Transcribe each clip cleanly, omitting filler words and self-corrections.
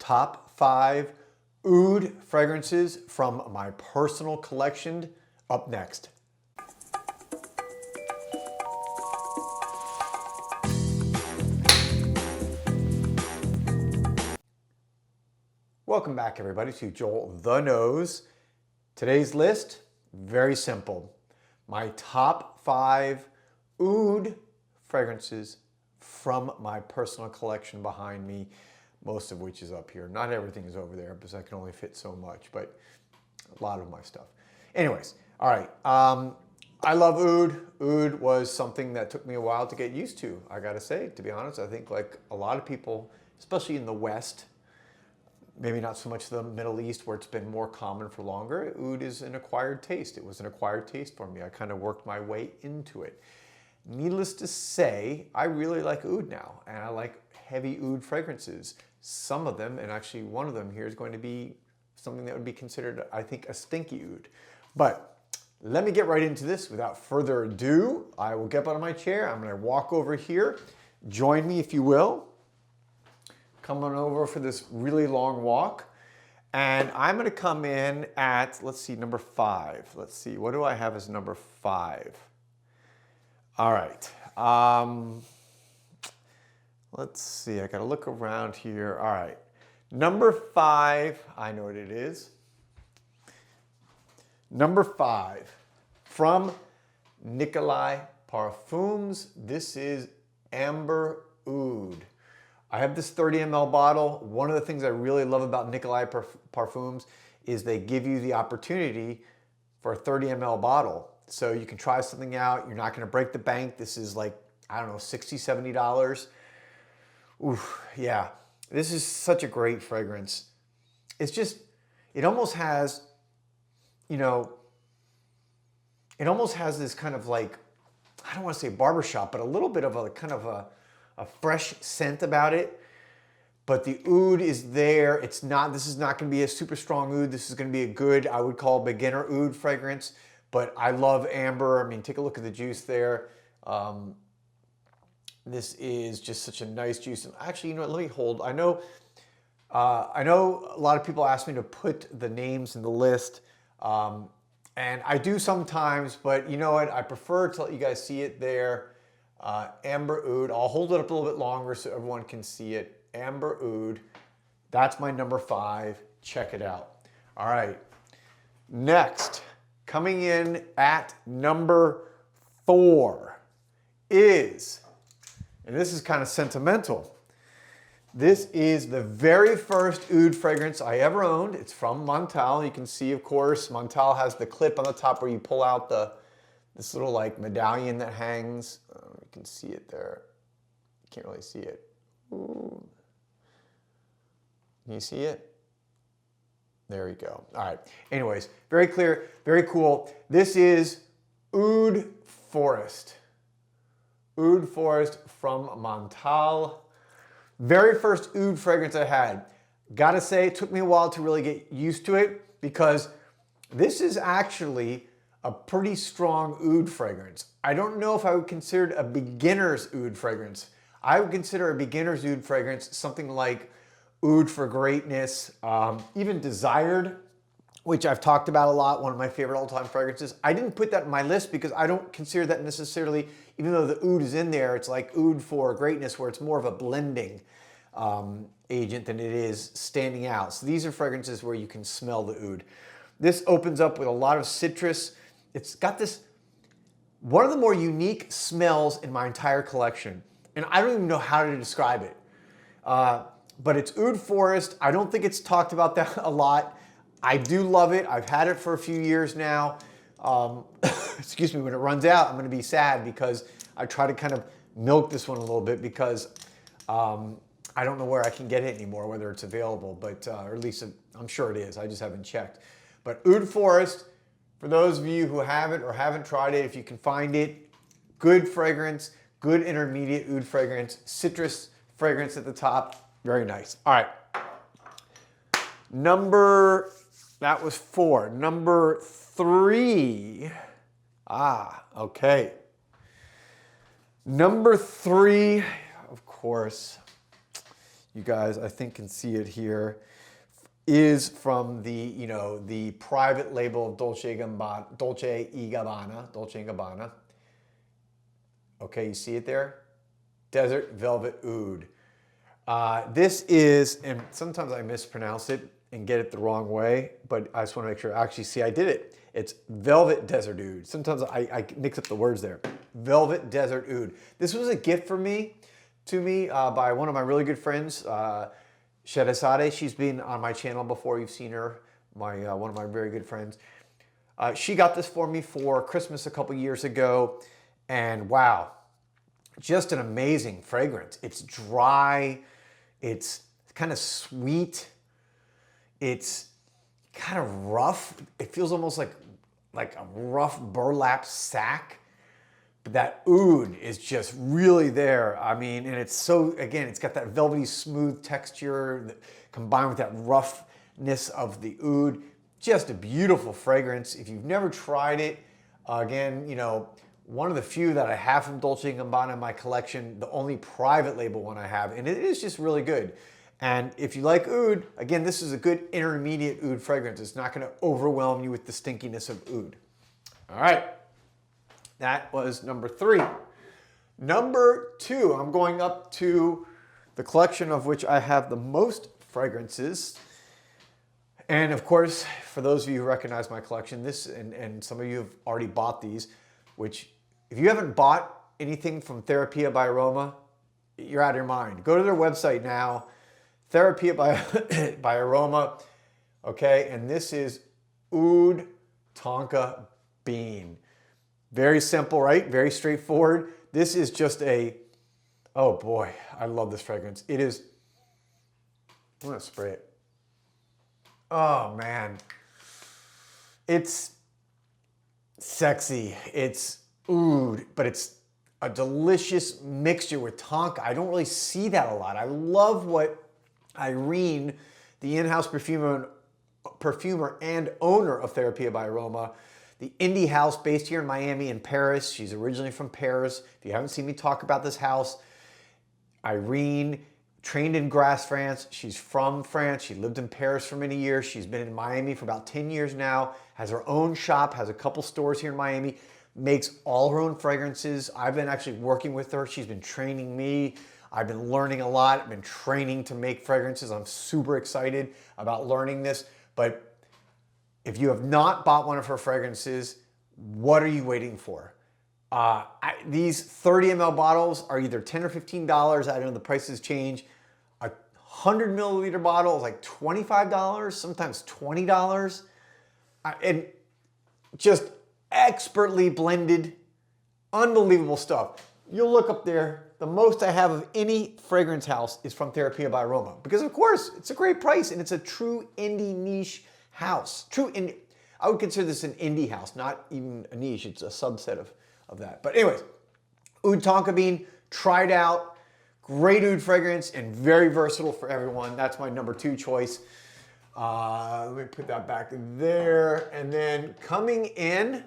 top 5 oud fragrances from my personal collection up next. Welcome back, everybody, to JoelTheNose. Today's list, very simple. My top 5 oud fragrances from my personal collection behind me, most of which is up here. Not everything is over there because I can only fit so much, but a lot of my stuff. Anyways, all right. I love oud. Oud was something that took me a while to get used to, I gotta say, to be honest. I think like a lot of people, especially in the West, maybe not so much the Middle East where it's been more common for longer, oud is an acquired taste. It was an acquired taste for me. I kind of worked my way into it. Needless to say, I really like oud now, and I like heavy oud fragrances. Some of them, and actually one of them here is going to be something that would be considered, I think, a stinky oud. But let me get right into this. Without further ado, I will get out of my chair. I'm gonna walk over here. Join me if you will. Come on over for this really long walk. And I'm gonna come in at, let's see, number 5. Let's see, what do I have as number 5? All right. Let's see, I gotta look around here. All right. Number 5, I know what it is. Number 5, from Nicolai Parfums. This is Amber Oud. I have this 30 ml bottle. One of the things I really love about Nicolai Parfums is they give you the opportunity for a 30 ml bottle. So you can try something out. You're not gonna break the bank. This is like, I don't know, $60, $70. Oof, yeah. This is such a great fragrance. It's just, it almost has, you know, it almost has this kind of like, I don't want to say barbershop, but a little bit of a kind of a fresh scent about it. But the oud is there. It's not, this is not going to be a super strong oud. This is going to be a good, I would call beginner oud fragrance. But I love amber. I mean, take a look at the juice there. This is just such a nice juice. And actually, you know what, let me hold. I know a lot of people ask me to put the names in the list. And I do sometimes, but you know what? I prefer to let you guys see it there. Amber Oud. I'll hold it up a little bit longer so everyone can see it. Amber Oud. That's my number 5. Check it out. All right. Next, coming in at number 4 is, and this is kind of sentimental, this is the very first oud fragrance I ever owned. It's from Montal. You can see, of course, Montal has the clip on the top where you pull out this little like medallion that hangs. You can see it there. You can't really see it. Ooh. Can you see it? There we go. All right. Anyways, very clear, very cool. This is Oud Forest. Oud Forest from Montal. Very first oud fragrance I had. Gotta say, it took me a while to really get used to it because this is actually a pretty strong oud fragrance. I don't know if I would consider it a beginner's oud fragrance. I would consider a beginner's oud fragrance something like Oud for Greatness, even Desired, which I've talked about a lot, one of my favorite all-time fragrances. I didn't put that in my list because I don't consider that necessarily, even though the oud is in there, it's like Oud for Greatness where it's more of a blending agent than it is standing out. So these are fragrances where you can smell the oud. This opens up with a lot of citrus. It's got this, one of the more unique smells in my entire collection. And I don't even know how to describe it. But it's Oud Forest. I don't think it's talked about that a lot. I do love it. I've had it for a few years now. Excuse me, when it runs out, I'm gonna be sad because I try to kind of milk this one a little bit because I don't know where I can get it anymore, whether it's available, but or at least I'm sure it is. I just haven't checked. But Oud Forest, for those of you who have it or haven't tried it, if you can find it, good fragrance, good intermediate oud fragrance, citrus fragrance at the top, very nice. All right. That was 4. Number 3. Okay. Number 3, of course, you guys, I think, can see it here, is from the, you know, the private label of Dolce Gabbana, Dolce & Gabbana. Okay, you see it there? Desert Velvet Oud. This is, and sometimes I mispronounce it and get it the wrong way, but I just want to make sure. Actually, see, I did it. It's Velvet Desert Oud. Sometimes I mix up the words there. Velvet Desert Oud. This was a gift to me by one of my really good friends, Sherazade. She's been on my channel before. You've seen her, one of my very good friends. She got this for me for Christmas a couple years ago, and wow, just an amazing fragrance. It's dry, it's kind of sweet, it's kind of rough. It feels almost like a rough burlap sack. But that oud is just really there. I mean, and it's so, again, it's got that velvety smooth texture combined with that roughness of the oud. Just a beautiful fragrance. If you've never tried it, again, you know, one of the few that I have from Dolce & Gabbana in my collection, the only private label one I have, and it is just really good. And if you like oud, again, this is a good intermediate oud fragrance. It's not gonna overwhelm you with the stinkiness of oud. All right. That was number 3. Number 2, I'm going up to the collection of which I have the most fragrances. And of course, for those of you who recognize my collection, this, and some of you have already bought these, which if you haven't bought anything from Therapia by Aroma, you're out of your mind. Go to their website now, Therapia by Aroma, okay? And this is Oud Tonka Bean. Very simple, right? Very straightforward. This is just a, oh boy, I love this fragrance. It is, I'm gonna spray it. Oh man. It's sexy, it's oud, but it's a delicious mixture with tonka. I don't really see that a lot. I love what Irene, the in-house perfumer and owner of Therapia by Aroma, the indie house based here in Miami and Paris. She's originally from Paris. If you haven't seen me talk about this house, Irene, trained in Grasse, France. She's from France. She lived in Paris for many years. She's been in Miami for about 10 years now, has her own shop, has a couple stores here in Miami, makes all her own fragrances. I've been actually working with her. She's been training me. I've been learning a lot. I've been training to make fragrances. I'm super excited about learning this. But if you have not bought one of her fragrances, what are you waiting for? These 30 ml bottles are either $10 or $15. I don't know, the prices change. A 100 milliliter bottle is like $25, sometimes $20. And just expertly blended, unbelievable stuff. You'll look up there, the most I have of any fragrance house is from Therapia by Aroma. Because of course, it's a great price and it's a true indie niche house. True indie. I would consider this an indie house, not even a niche. It's a subset of that. But anyways, Oud Tonka Bean, tried out, great oud fragrance and very versatile for everyone. That's my number 2 choice. Let me put that back there. And then coming in,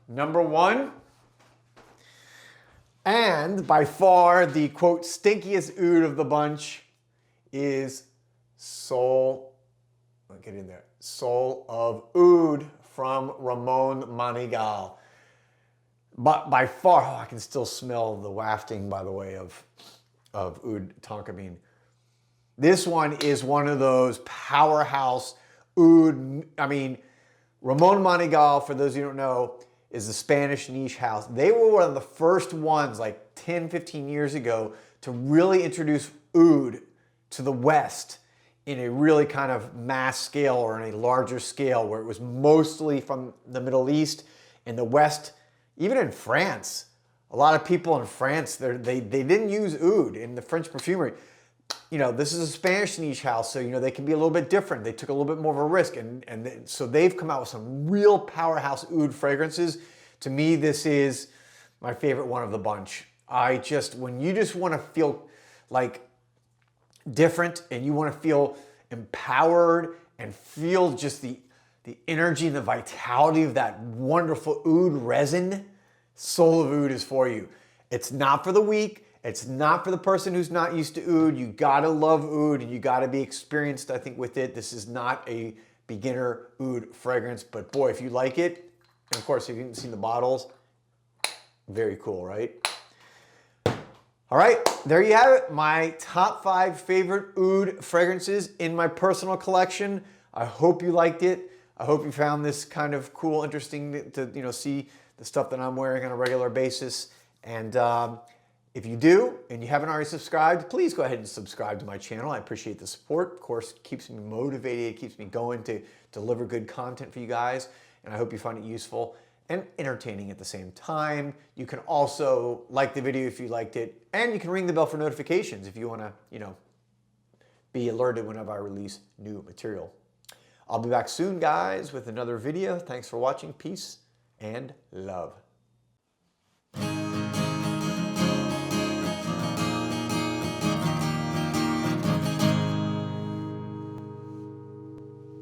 number 1, and by far the quote stinkiest oud of the bunch is Soul. I'll get in there. Soul of Oud from Ramon Manigal. But by far, oh, I can still smell the wafting, by the way, of Oud Tonka Bean. This one is one of those powerhouse oud. I mean, Ramon Manigal, for those of you who don't know, is a Spanish niche house. They were one of the first ones, like 10, 15 years ago, to really introduce oud to the West in a really kind of mass scale or in a larger scale, where it was mostly from the Middle East. In the West, even in France, a lot of people in France, they didn't use oud in the French perfumery. You know, this is a Spanish niche house, so, you know, they can be a little bit different. They took a little bit more of a risk, so they've come out with some real powerhouse oud fragrances. To me, this is my favorite one of the bunch. When you just want to feel like different and you want to feel empowered and feel just the energy and the vitality of that wonderful oud resin, Soul of Oud is for you. It's not for the weak. It's not for the person who's not used to oud. You gotta love oud and you gotta be experienced, I think, with it. This is not a beginner oud fragrance, but boy, if you like it, and of course, if you haven't seen the bottles, very cool, right? All right, there you have it. My top 5 favorite oud fragrances in my personal collection. I hope you liked it. I hope you found this kind of cool, interesting to see the stuff that I'm wearing on a regular basis. And if you do, and you haven't already subscribed, please go ahead and subscribe to my channel. I appreciate the support. Of course, it keeps me motivated. It keeps me going to deliver good content for you guys. And I hope you find it useful and entertaining at the same time. You can also like the video if you liked it, and you can ring the bell for notifications if you want to, be alerted whenever I release new material. I'll be back soon, guys, with another video. Thanks for watching. Peace and love.